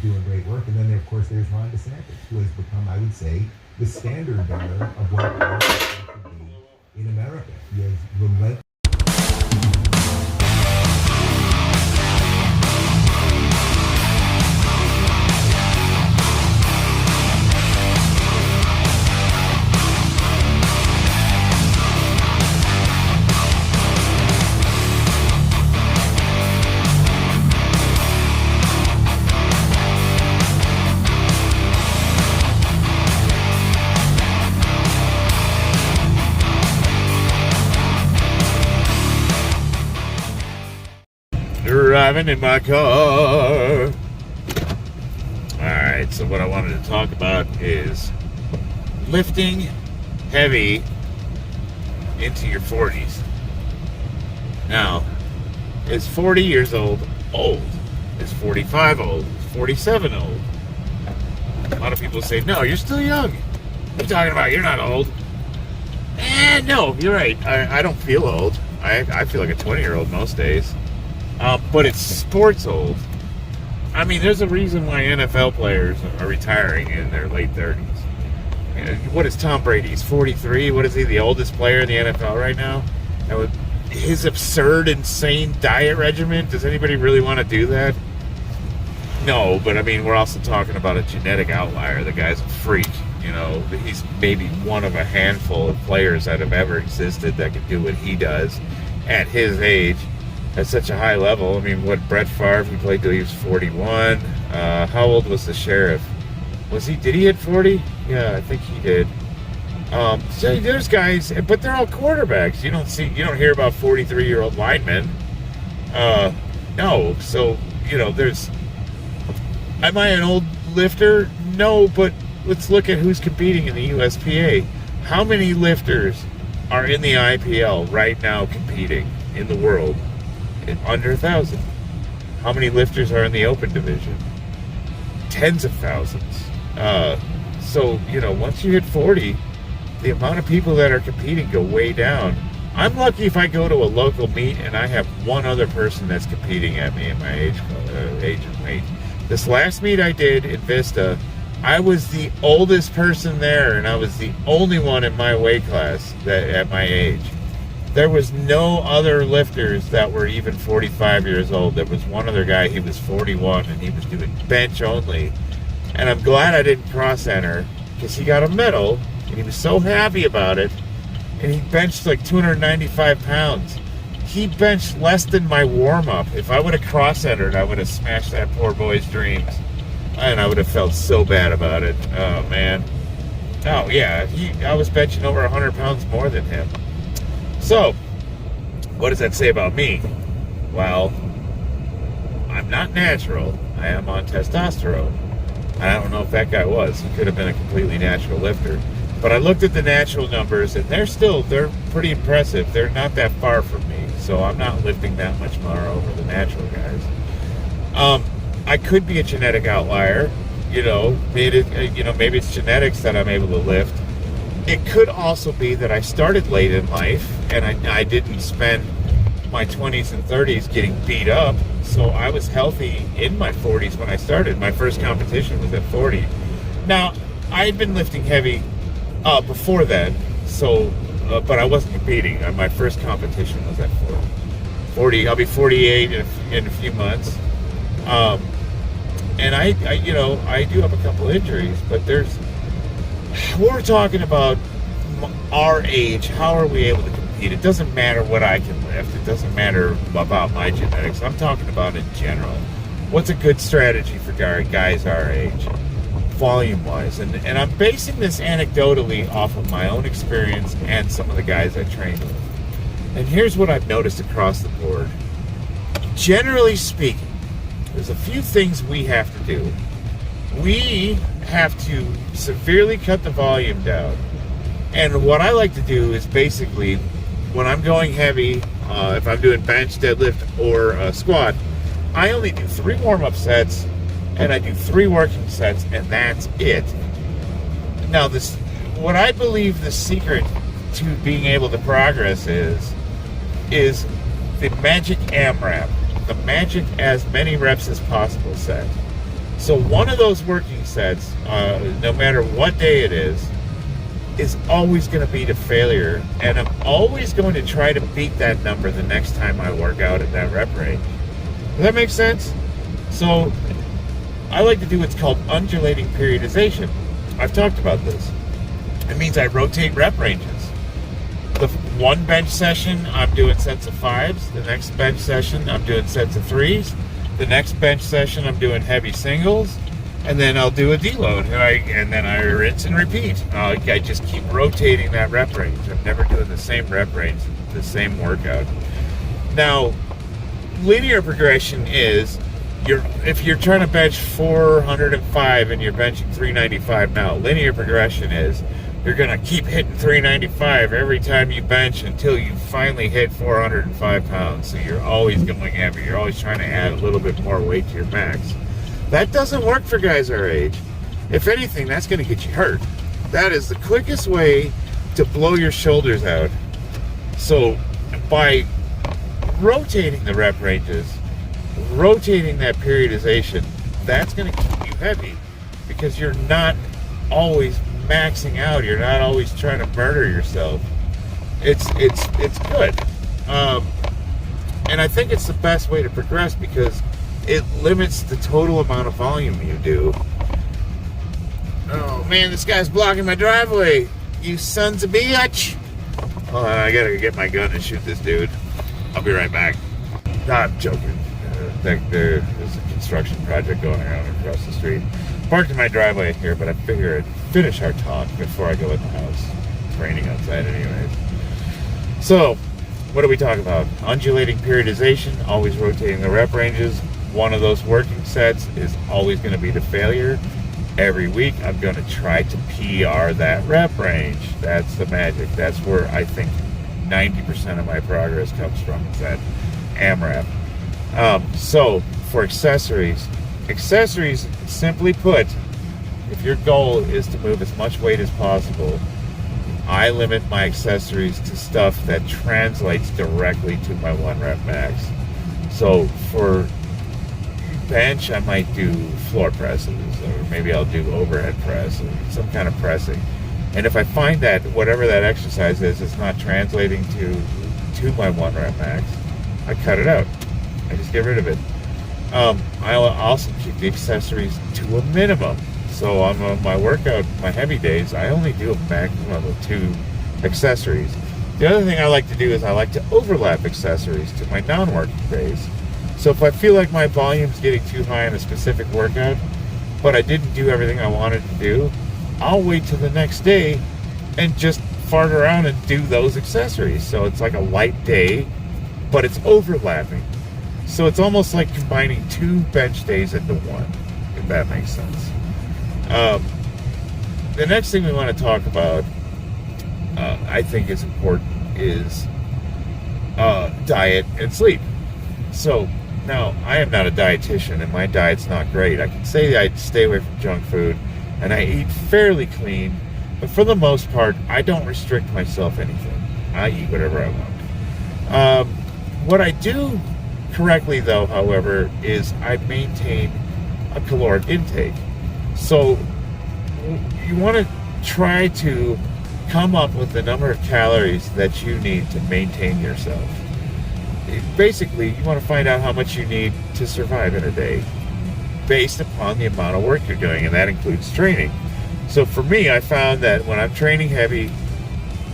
doing great work. And then, of course, there's Ron DeSantis, who has become, I would say, the standard bearer of what should be in America. He has relentless. Driving in my car. Alright, so what I wanted to talk about is lifting heavy into your 40s. Now, is 40 years old? Is 45 old? Is 47 old? A lot of people say, no, you're still young. What are you talking about? You're not old. No, you're right. I don't feel old. I feel like a 20-year-old most days. But it's sports old. I mean, there's a reason why NFL players are retiring in their late 30s. What is Tom Brady? He's 43. What is he, the oldest player in the NFL right now? And with his absurd, insane diet regimen, does anybody really want to do that? No, but I mean, we're also talking about a genetic outlier. The guy's a freak. You know, he's maybe one of a handful of players that have ever existed that can do what he does at his age. At such a high level. I mean, what, Brett Favre, he played till he was 41. How old was the sheriff? Did he hit 40? Yeah, I think he did. So there's guys, but they're all quarterbacks. You don't hear about 43-year-old linemen. No, so, am I an old lifter? No, but let's look at who's competing in the USPA. How many lifters are in the IPL right now competing in the world? Under 1,000. How many lifters are in the open division? Tens of thousands. So, once you hit 40, the amount of people that are competing go way down. I'm lucky if I go to a local meet and I have one other person that's competing at me in my age and weight. This last meet I did in Vista, I was the oldest person there, and I was the only one in my weight class that at my age. There was no other lifters that were even 45 years old. There was one other guy, he was 41, and he was doing bench only. And I'm glad I didn't cross-enter, because he got a medal, and he was so happy about it, and he benched like 295 pounds. He benched less than my warm-up. If I would have cross-entered, I would have smashed that poor boy's dreams. And I would have felt so bad about it. Oh, man. Oh, yeah, I was benching over 100 pounds more than him. So, what does that say about me? Well, I'm not natural. I am on testosterone. I don't know if that guy was. He could have been a completely natural lifter. But I looked at the natural numbers, and they're pretty impressive. They're not that far from me. So I'm not lifting that much more over the natural guys. I could be a genetic outlier. Maybe it's genetics that I'm able to lift. It could also be that I started late in life and I didn't spend my 20s and 30s getting beat up, so I was healthy in my 40s when I started. My first competition was at 40. Now, I had been lifting heavy before then, but I wasn't competing. My first competition was at 40. I'll be 48 in a few months. And I do have a couple injuries, but we're talking about our age. How are we able to compete? It doesn't matter what I can lift. It doesn't matter about my genetics. I'm talking about in general. What's a good strategy for guys our age, volume-wise? And I'm basing this anecdotally off of my own experience and some of the guys I trained with. And here's what I've noticed across the board. Generally speaking, there's a few things we have to do. We have to severely cut the volume down. And what I like to do is basically, when I'm going heavy, if I'm doing bench, deadlift, or squat, I only do 3 warm-up sets, and I do 3 working sets, and that's it. Now, what I believe the secret to being able to progress is the magic AMRAP, the magic as many reps as possible set. So one of those working sets, no matter what day it is always going to be to failure. And I'm always going to try to beat that number the next time I work out at that rep range. Does that make sense? So I like to do what's called undulating periodization. I've talked about this. It means I rotate rep ranges. The one bench session, I'm doing sets of 5s. The next bench session, I'm doing sets of 3s. The next bench session, I'm doing heavy singles. And then I'll do a deload, and then I rinse and repeat. I just keep rotating that rep range. I'm never doing the same rep range, the same workout. Now, linear progression is, if you're trying to bench 405 and you're benching 395 now, linear progression is you're going to keep hitting 395 every time you bench until you finally hit 405 pounds. So you're always going heavy. You're always trying to add a little bit more weight to your max. That doesn't work for guys our age. If anything, that's going to get you hurt. That is the quickest way to blow your shoulders out. So by rotating the rep ranges, rotating that periodization, that's going to keep you heavy because you're not always maxing out. You're not always trying to murder yourself. It's good. And I think it's the best way to progress because it limits the total amount of volume you do. Oh man, this guy's blocking my driveway. You sons of bitch. Hold on, I gotta get my gun and shoot this dude. I'll be right back. I'm joking. There's a construction project going around across the street. Parked in my driveway here, but I figured I'd finish our talk before I go in the house. It's raining outside anyways. So, what are we talking about? Undulating periodization, always rotating the rep ranges. One of those working sets is always going to be to failure. Every week, I'm going to try to PR that rep range. That's the magic. That's where I think 90% of my progress comes from, is that AMRAP. So, for accessories, simply put, if your goal is to move as much weight as possible, I limit my accessories to stuff that translates directly to my 1 rep max. So, for bench, I might do floor presses, or maybe I'll do overhead press, or some kind of pressing. And if I find that whatever that exercise is not translating to my 1 rep max, I cut it out. I just get rid of it. I'll also keep the accessories to a minimum. So on my workout, my heavy days, I only do a maximum of 2 accessories. The other thing I like to do is I like to overlap accessories to my non-working days. So if I feel like my volume's getting too high in a specific workout, but I didn't do everything I wanted to do, I'll wait till the next day and just fart around and do those accessories. So it's like a light day, but it's overlapping. So it's almost like combining 2 bench days into 1, if that makes sense. The next thing we want to talk about, I think is important, is diet and sleep. So now, I am not a dietitian, and my diet's not great. I can say I stay away from junk food, and I eat fairly clean, but for the most part, I don't restrict myself anything. I eat whatever I want. What I do correctly, though, however, is I maintain a caloric intake. So you want to try to come up with the number of calories that you need to maintain yourself. Basically, you want to find out how much you need to survive in a day based upon the amount of work you're doing, and that includes training. So for me, I found that when I'm training heavy,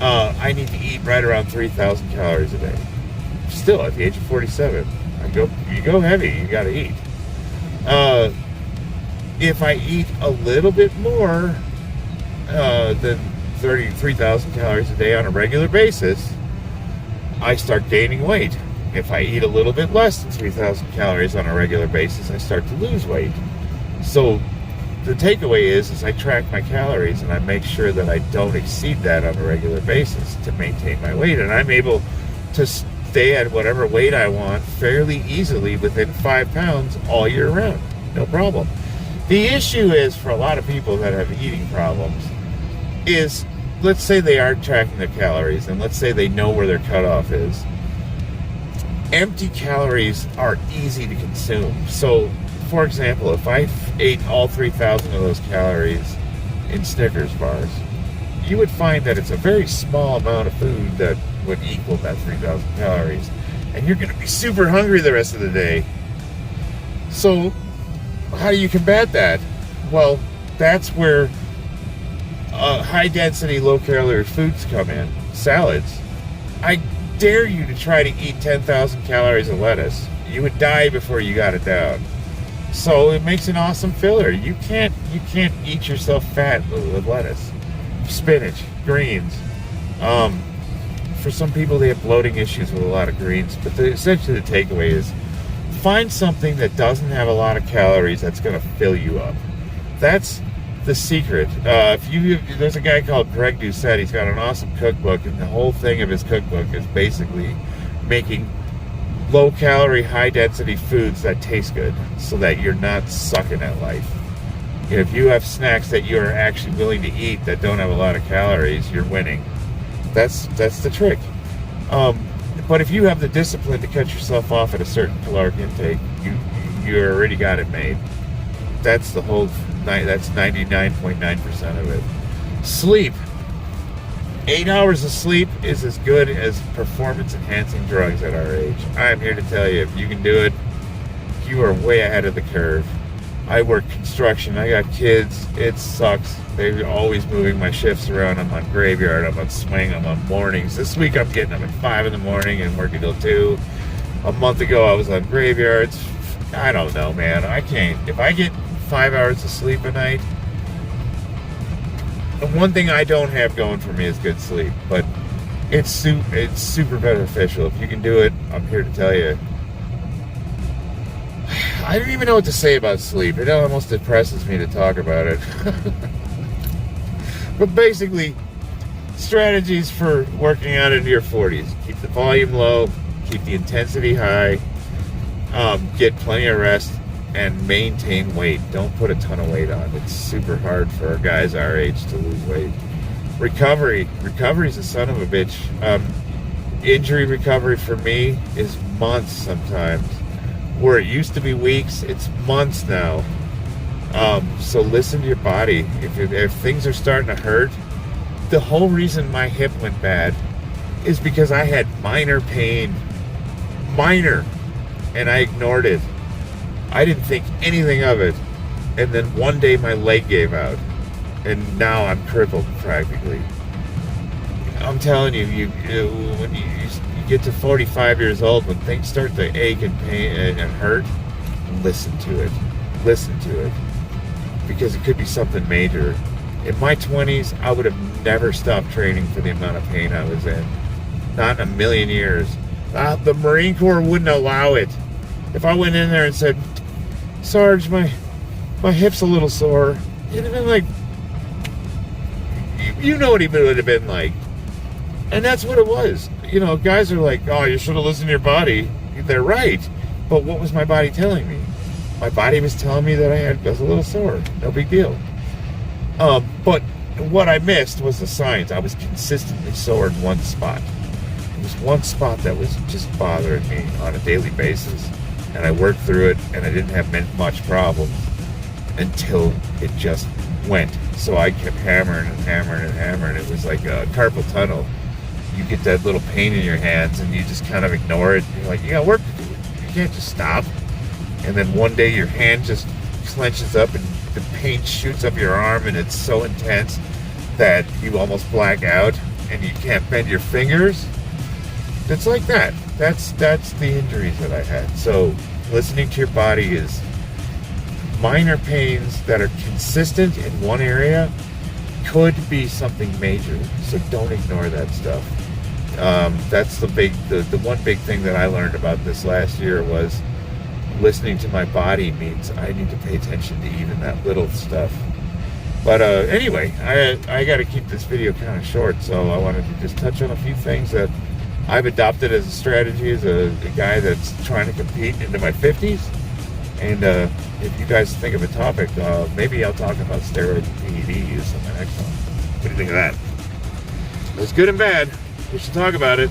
I need to eat right around 3,000 calories a day. Still, at the age of 47, you go heavy, you got to eat. If I eat a little bit more than 3,000 calories a day on a regular basis, I start gaining weight. If I eat a little bit less than 3,000 calories on a regular basis, I start to lose weight. So the takeaway is I track my calories and I make sure that I don't exceed that on a regular basis to maintain my weight. And I'm able to stay at whatever weight I want fairly easily within 5 pounds all year round. No problem. The issue is for a lot of people that have eating problems is, let's say they are tracking their calories and let's say they know where their cutoff is. Empty calories are easy to consume. So for example, if I ate all 3,000 of those calories in Snickers bars, you would find that it's a very small amount of food that would equal that 3,000 calories. And you're going to be super hungry the rest of the day. So, how do you combat that? Well, that's where high-density, low-calorie foods come in. Salads. I dare you to try to eat 10,000 calories of lettuce. You would die before you got it down. So it makes an awesome filler. You can't eat yourself fat with lettuce. Spinach, greens. For some people, they have bloating issues with a lot of greens. But essentially the takeaway is find something that doesn't have a lot of calories that's going to fill you up. That's the secret. There's a guy called Greg Doucette. He's got an awesome cookbook, and the whole thing of his cookbook is basically making low-calorie, high-density foods that taste good so that you're not sucking at life. If you have snacks that you're actually willing to eat that don't have a lot of calories, you're winning. That's the trick. But if you have the discipline to cut yourself off at a certain caloric intake, you already got it made. That's the whole. That's 99.9% of it. Sleep. 8 hours of sleep is as good as performance-enhancing drugs at our age. I am here to tell you, if you can do it, you are way ahead of the curve. I work construction. I got kids. It sucks. They're always moving my shifts around. I'm on graveyard. I'm on swing. I'm on mornings. This week I'm getting up at 5 in the morning and working till 2. A month ago I was on graveyards. I don't know, man. I can't. If I get 5 hours of sleep a night, the one thing I don't have going for me is good sleep, but it's super beneficial. If you can do it, I'm here to tell you. I don't even know what to say about sleep. It almost depresses me to talk about it. But basically, strategies for working out into your 40s. Keep the volume low, keep the intensity high, get plenty of rest, and maintain weight. Don't put a ton of weight on. It's super hard for guys our age to lose weight. Recovery is a son of a bitch. Injury recovery for me is months sometimes. Where it used to be weeks, it's months now. So listen to your body. If things are starting to hurt, the whole reason my hip went bad is because I had minor pain. Minor. And I ignored it. I didn't think anything of it. And then one day my leg gave out. And now I'm crippled practically. I'm telling you, when you get to 45 years old, when things start to ache and pain and hurt, listen to it. Listen to it. Because it could be something major. In my 20s, I would have never stopped training for the amount of pain I was in. Not in a million years. The Marine Corps wouldn't allow it. If I went in there and said, Sarge, my hip's a little sore, he'd have been like, you know what he would have been like. And that's what it was. You know, guys are like, oh, you should have listened to your body. They're right. But what was my body telling me? My body was telling me that I was a little sore. No big deal. But what I missed was the signs. I was consistently sore in one spot. It was one spot that was just bothering me on a daily basis. And I worked through it, and I didn't have much problems until it just went. So I kept hammering and hammering and hammering. It was like a carpal tunnel. You get that little pain in your hands, and you just kind of ignore it. You're like, you got work to do. You can't just stop. And then one day your hand just clenches up, and the pain shoots up your arm, and it's so intense that you almost black out, and you can't bend your fingers. It's like that. That's the injuries that I had. So listening to your body is minor pains that are consistent in one area could be something major. So don't ignore that stuff. That's the one big thing that I learned about this last year was listening to my body means I need to pay attention to even that little stuff. But anyway, I got to keep this video kind of short, so I wanted to just touch on a few things that I've adopted as a strategy as a guy that's trying to compete into my 50s. And if you guys think of a topic, maybe I'll talk about steroids and PEDs on the next one. What do you think of that? It's good and bad. We should talk about it.